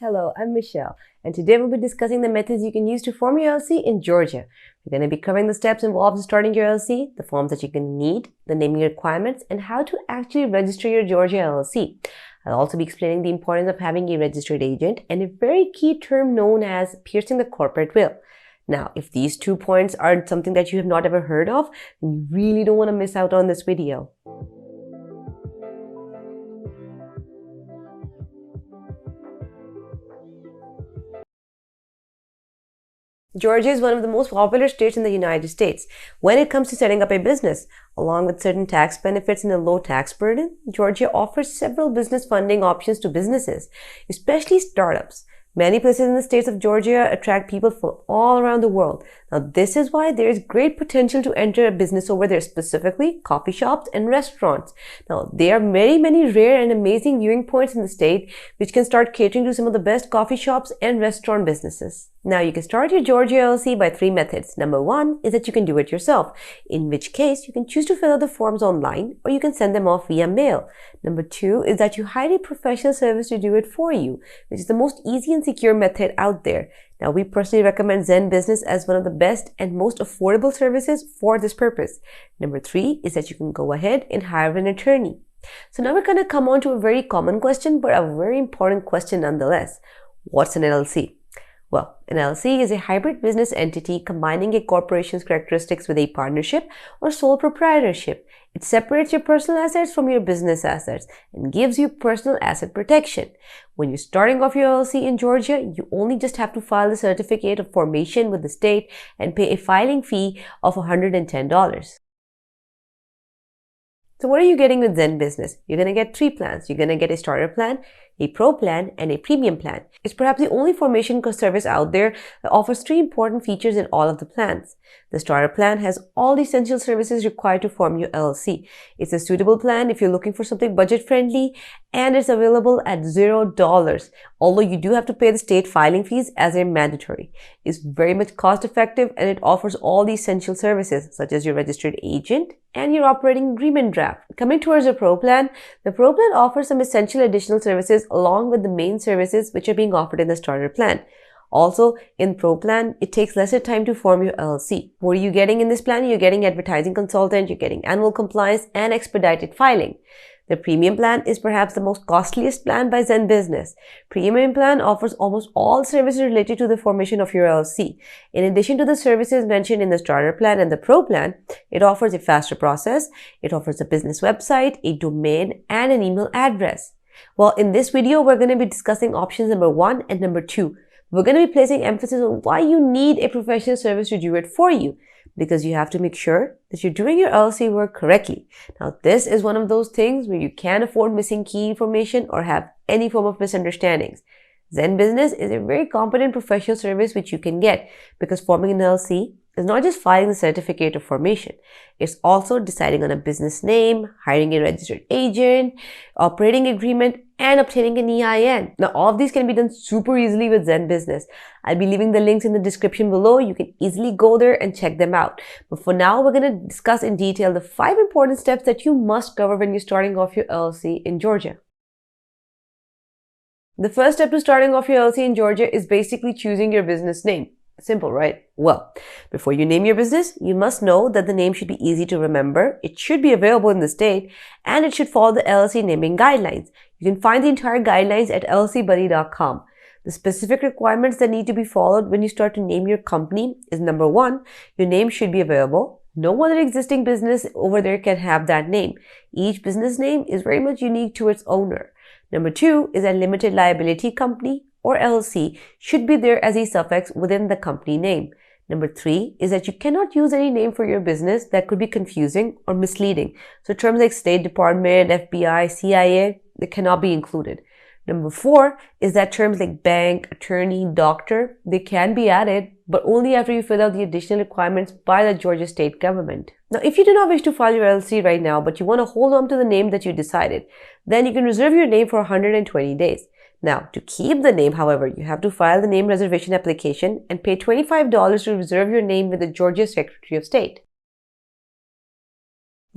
Hello, I'm Michelle, and today we'll be discussing the methods you can use to form your LLC in Georgia. We're going to be covering the steps involved in starting your LLC, the forms that you're going to need, the naming requirements, and how to actually register your Georgia LLC. I'll also be explaining the importance of having a registered agent and a very key term known as piercing the corporate veil. Now, if these 2 points are something that you have not ever heard of, then you really don't want to miss out on this video. Georgia is one of the most popular states in the United States when it comes to setting up a business. Along with certain tax benefits and a low tax burden, Georgia offers several business funding options to businesses, especially startups. Many places in the states of Georgia attract people from all around the world. Now, this is why there is great potential to enter a business over there, specifically coffee shops and restaurants. Now, there are many rare and amazing viewing points in the state which can start catering to some of the best coffee shops and restaurant businesses. Now, you can start your Georgia LLC by 3 methods. Number 1 is that you can do it yourself, in which case you can choose to fill out the forms online or you can send them off via mail. Number 2 is that you hire a professional service to do it for you, which is the most easy and secure method out there. Now, we personally recommend ZenBusiness as one of the best and most affordable services for this purpose. Number 3 is that you can go ahead and hire an attorney. So now we're going to come on to a very common question, but a very important question nonetheless. What's an LLC? Well, an LLC is a hybrid business entity combining a corporation's characteristics with a partnership or sole proprietorship. It separates your personal assets from your business assets and gives you personal asset protection. When you're starting off your LLC in Georgia, you only just have to file the certificate of formation with the state and pay a filing fee of $110. So what are you getting with ZenBusiness? You're going to get 3 plans. You're going to get a starter plan, a pro plan, and a premium plan. It's perhaps the only formation service out there that offers 3 important features in all of the plans. The starter plan has all the essential services required to form your LLC. It's a suitable plan if you're looking for something budget friendly, and it's available at $0, although you do have to pay the state filing fees as they're mandatory. It's very much cost effective and it offers all the essential services such as your registered agent and your operating agreement draft. Coming towards the pro plan, the pro plan offers some essential additional services along with the main services which are being offered in the starter plan. Also, in Pro Plan, it takes lesser time to form your LLC. What are you getting in this plan? You're getting advertising consultant, you're getting annual compliance, and expedited filing. The Premium Plan is perhaps the most costliest plan by ZenBusiness. Premium Plan offers almost all services related to the formation of your LLC. In addition to the services mentioned in the Starter Plan and the Pro Plan, it offers a faster process, it offers a business website, a domain, and an email address. Well, in this video, we're going to be discussing options number 1 and number 2. We're going to be placing emphasis on why you need a professional service to do it for you, because you have to make sure that you're doing your LLC work correctly. Now, this is one of those things where you can't afford missing key information or have any form of misunderstandings. ZenBusiness is a very competent professional service which you can get, because forming an LLC is not just filing the certificate of formation. It's also deciding on a business name, hiring a registered agent, operating agreement, and obtaining an EIN. Now, all of these can be done super easily with ZenBusiness. I'll be leaving the links in the description below. You can easily go there and check them out. But for now, we're going to discuss in detail the 5 important steps that you must cover when you're starting off your LLC in Georgia. The first step to starting off your LLC in Georgia is basically choosing your business name. Simple, right? Well, before you name your business, you must know that the name should be easy to remember, it should be available in the state, and it should follow the LLC naming guidelines. You can find the entire guidelines at llcbuddy.com. The specific requirements that need to be followed when you start to name your company is number 1, your name should be available. No other existing business over there can have that name. Each business name is very much unique to its owner. Number 2 is a limited liability company or LLC should be there as a suffix within the company name. Number 3 is that you cannot use any name for your business that could be confusing or misleading. So terms like State Department, FBI, CIA, they cannot be included. Number 4 is that terms like bank, attorney, doctor, they can be added, but only after you fill out the additional requirements by the Georgia state government. Now, if you do not wish to file your LLC right now, but you want to hold on to the name that you decided, then you can reserve your name for 120 days. Now, to keep the name, however, you have to file the name reservation application and pay $25 to reserve your name with the Georgia Secretary of State.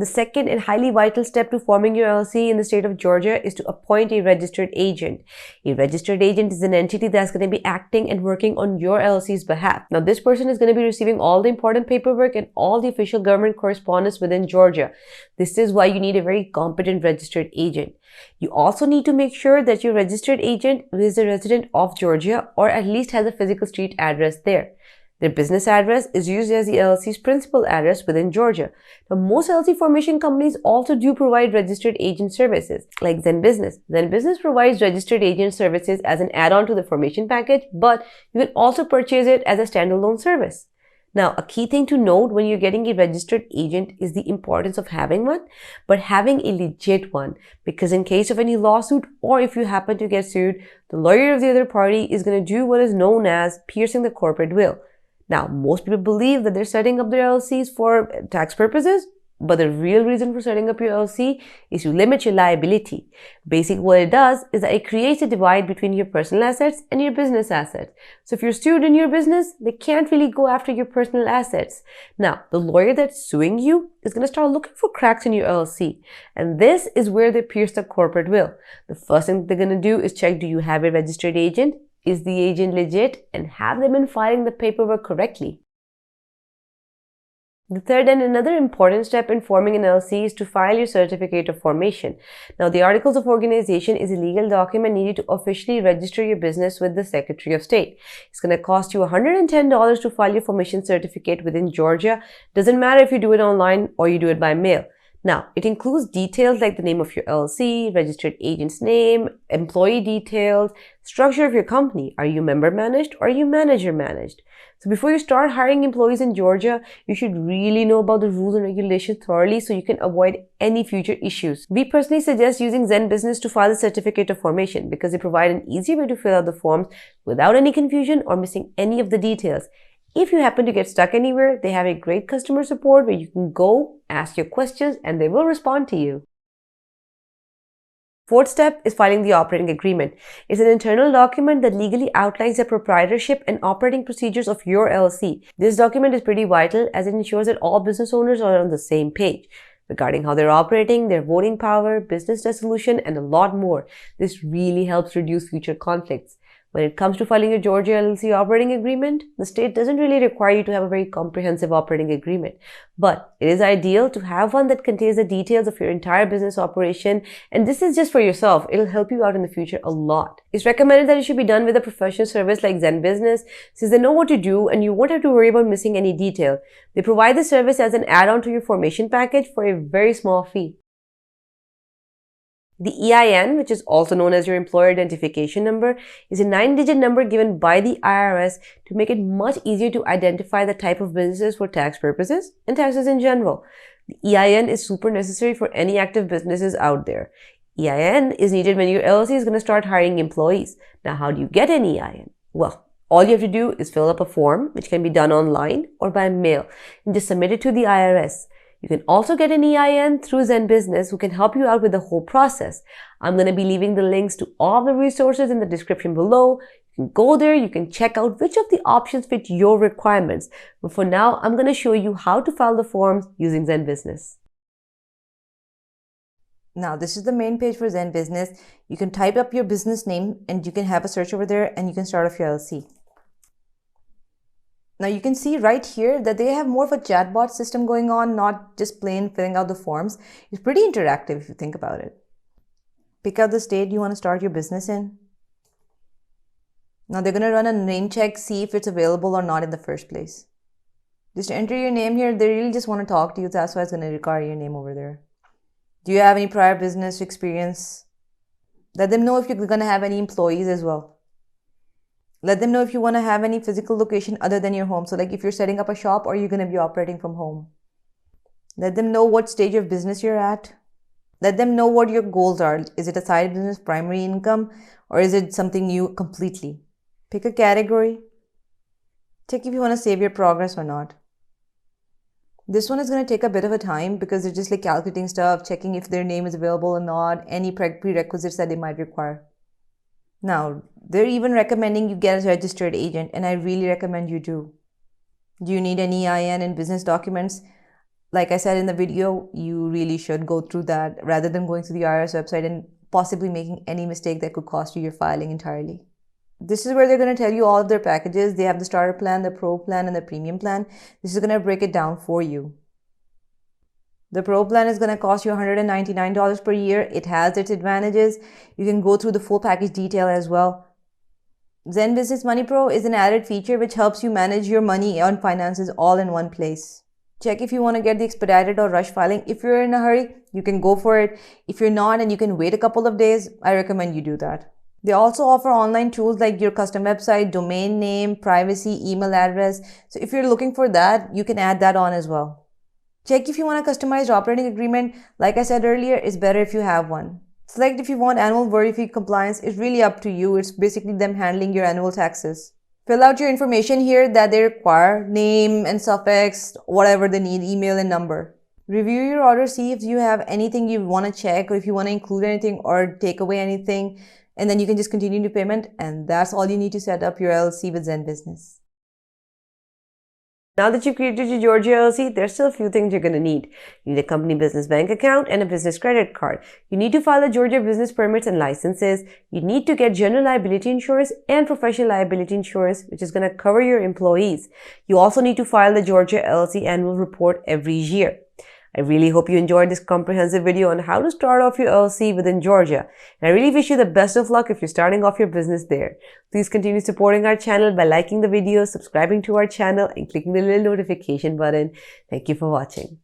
The second and highly vital step to forming your LLC in the state of Georgia is to appoint a registered agent. A registered agent is an entity that's going to be acting and working on your LLC's behalf. Now, this person is going to be receiving all the important paperwork and all the official government correspondence within Georgia. This is why you need a very competent registered agent. You also need to make sure that your registered agent is a resident of Georgia or at least has a physical street address there. Their business address is used as the LLC's principal address within Georgia. Now, most LLC formation companies also do provide registered agent services, like ZenBusiness. ZenBusiness provides registered agent services as an add-on to the formation package, but you can also purchase it as a standalone service. Now, a key thing to note when you're getting a registered agent is the importance of having one, but having a legit one, because in case of any lawsuit or if you happen to get sued, the lawyer of the other party is going to do what is known as piercing the corporate veil. Now, most people believe that they're setting up their LLCs for tax purposes, but the real reason for setting up your LLC is to limit your liability. Basically, what it does is that it creates a divide between your personal assets and your business assets. So if you're sued in your business, they can't really go after your personal assets. Now, the lawyer that's suing you is going to start looking for cracks in your LLC. And this is where they pierce the corporate veil. The first thing they're going to do is check, do you have a registered agent? Is the agent legit? And have they been filing the paperwork correctly? The third and another important step in forming an LLC is to file your certificate of formation. Now, the Articles of Organization is a legal document needed to officially register your business with the Secretary of State. It's going to cost you $110 to file your formation certificate within Georgia. Doesn't matter if you do it online or you do it by mail. Now, it includes details like the name of your LLC, registered agent's name, employee details, structure of your company. Are you member managed or are you manager managed? So before you start hiring employees in Georgia, you should really know about the rules and regulations thoroughly so you can avoid any future issues. We personally suggest using ZenBusiness to file the certificate of formation because they provide an easy way to fill out the forms without any confusion or missing any of the details. If you happen to get stuck anywhere, they have a great customer support where you can go, ask your questions, and they will respond to you. Fourth step is filing the operating agreement. It's an internal document that legally outlines the proprietorship and operating procedures of your LLC. This document is pretty vital as it ensures that all business owners are on the same page regarding how they're operating, their voting power, business resolution, and a lot more. This really helps reduce future conflicts. When it comes to filing a Georgia LLC operating agreement, the state doesn't really require you to have a very comprehensive operating agreement, but it is ideal to have one that contains the details of your entire business operation, and this is just for yourself. It'll help you out in the future a lot. It's recommended that it should be done with a professional service like ZenBusiness, since they know what to do and you won't have to worry about missing any detail. They provide the service as an add-on to your formation package for a very small fee. The EIN, which is also known as your employer identification number, is a 9-digit number given by the IRS to make it much easier to identify the type of businesses for tax purposes and taxes in general. The EIN is super necessary for any active businesses out there. EIN is needed when your LLC is going to start hiring employees. Now, how do you get an EIN? Well, all you have to do is fill up a form, which can be done online or by mail, and just submit it to the IRS. You can also get an EIN through ZenBusiness, who can help you out with the whole process. I'm going to be leaving the links to all the resources in the description below. You can go there, you can check out which of the options fit your requirements. But for now, I'm going to show you how to file the forms using ZenBusiness. Now, this is the main page for ZenBusiness. You can type up your business name and you can have a search over there and you can start off your LLC. Now you can see right here that they have more of a chatbot system going on, not just plain filling out the forms. It's pretty interactive if you think about it. Pick out the state you want to start your business in. Now they're going to run a name check, see if it's available or not in the first place. Just enter your name here. They really just want to talk to you. That's why it's going to require your name over there. Do you have any prior business experience? Let them know if you're going to have any employees as well. Let them know if you want to have any physical location other than your home. So like if you're setting up a shop or you're going to be operating from home. Let them know what stage of business you're at. Let them know what your goals are. Is it a side business, primary income, or is it something new completely? Pick a category. Check if you want to save your progress or not. This one is going to take a bit of a time because they're just like calculating stuff, checking if their name is available or not, any prerequisites that they might require. Now, they're even recommending you get a registered agent, and I really recommend you do. Do you need an EIN and business documents? Like I said in the video, you really should go through that rather than going to the IRS website and possibly making any mistake that could cost you your filing entirely. This is where they're going to tell you all of their packages. They have the starter plan, the pro plan, and the premium plan. This is going to break it down for you. The pro plan is going to cost you $199 per year. It has its advantages. You can go through the full package detail as well. ZenBusiness Money Pro is an added feature which helps you manage your money and finances all in one place. Check if you want to get the expedited or rush filing. If you're in a hurry, you can go for it. If you're not and you can wait a couple of days, I recommend you do that. They also offer online tools like your custom website, domain name, privacy, email address. So if you're looking for that, you can add that on as well. Check if you want a customized operating agreement. Like I said earlier, it's better if you have one. Select if you want annual worry-free compliance. It's really up to you. It's basically them handling your annual taxes. Fill out your information here that they require, name and suffix, whatever they need, email and number. Review your order, see if you have anything you want to check or if you want to include anything or take away anything, and then you can just continue to payment, and that's all you need to set up your LLC with ZenBusiness. Now that you've created your Georgia LLC, there's still a few things you're going to need. You need a company business bank account and a business credit card. You need to file the Georgia business permits and licenses. You need to get general liability insurance and professional liability insurance, which is going to cover your employees. You also need to file the Georgia LLC annual report every year. I really hope you enjoyed this comprehensive video on how to start off your LLC within Georgia. And I really wish you the best of luck if you're starting off your business there. Please continue supporting our channel by liking the video, subscribing to our channel, and clicking the little notification button. Thank you for watching.